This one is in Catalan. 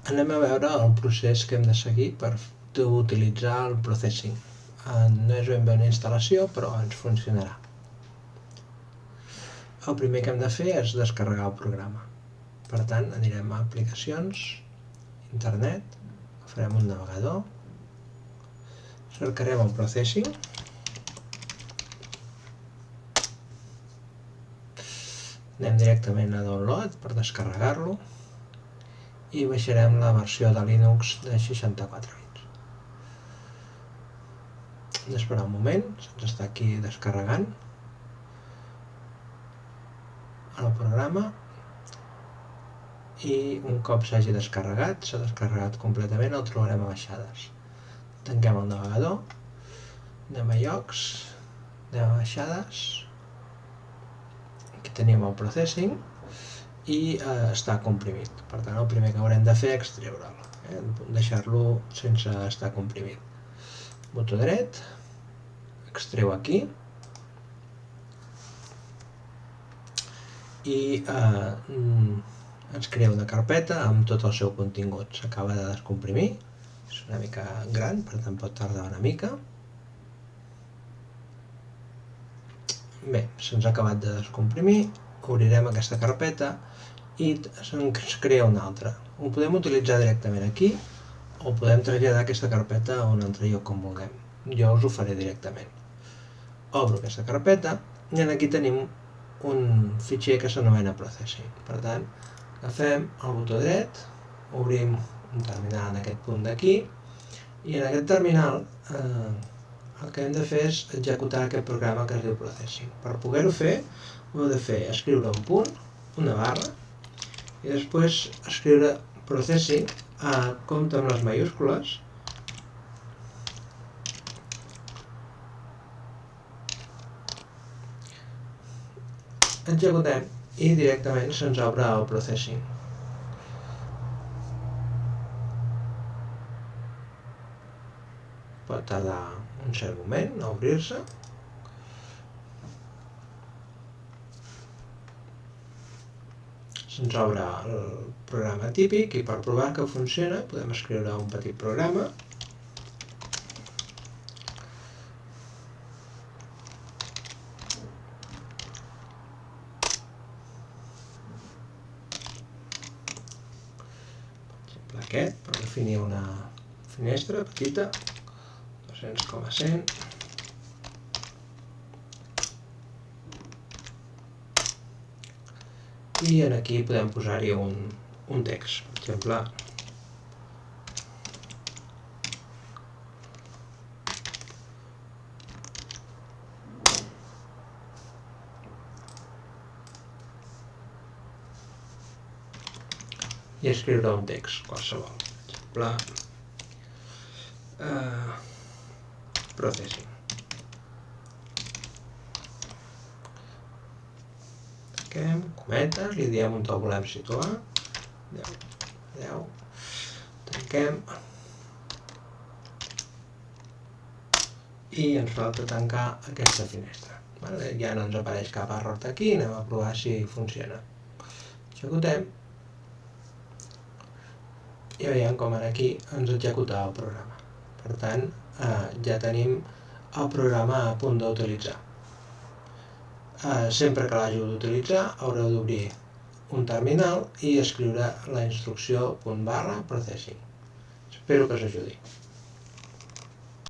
Anem a veure el procés que hem de seguir per utilitzar el processing. No és ben bé una instal·lació, però ens funcionarà. El primer que hem de fer és descarregar el programa. Per tant, anirem a aplicacions, internet, farem un navegador, cercarem el processing, anem directament a download per descarregar-lo i baixarem la versió de Linux de 64 bits. Hem d'esperar un moment, se'ns està aquí descarregant el programa i un cop s'hagi descarregat, s'ha descarregat completament, el trobarem a baixades. Tanquem el navegador, anem a llocs, anem a baixades, aquí tenim el processing i està comprimit. Per tant, el primer que haurem de fer és extreure'l, deixar-lo sense estar comprimit. Botó dret, extreu aquí i ens crea una carpeta amb tot el seu contingut. S'acaba de descomprimir, és una mica gran, per tant pot tardar una mica. Bé, se'ns ha acabat de descomprimir, obrirem aquesta carpeta i se'ns crea una altra. Ho podem utilitzar directament aquí o podem traslladar aquesta carpeta a un altre lloc com vulguem. Jo us ho faré directament. Obro aquesta carpeta i aquí tenim un fitxer que s'anomena processing. Per tant, agafem el botó dret, obrim un terminal en aquest punt d'aquí i en aquest terminal el que hem de fer és executar aquest programa que es diu processing. Per poder-ho fer, ho heu de fer escriure un punt, una barra i després escriure processing a compte amb les majúscules executem i directament se'ns obre el processing. Pot tardar un cert moment a obrir-se. Se'ns obre el programa típic i per provar que funciona podem escriure un petit programa. Aquest, per definir una finestra petita, 200,100. I aquí podem posar-hi un text, per exemple, i escriure un text qualsevol, per exemple, processing. Tanquem, cometes, li diem on el volem situar, 10, tanquem i ens falta tancar aquesta finestra. Ja no ens apareix cap error aquí, anem a provar si funciona. Executem i veiem com aquí ens executa el programa. Per tant, ja tenim el programa a punt d'utilitzar. Sempre que l'hàgiu d'utilitzar haureu d'obrir un terminal i escriure la instrucció ./processing. Espero que us ajudi.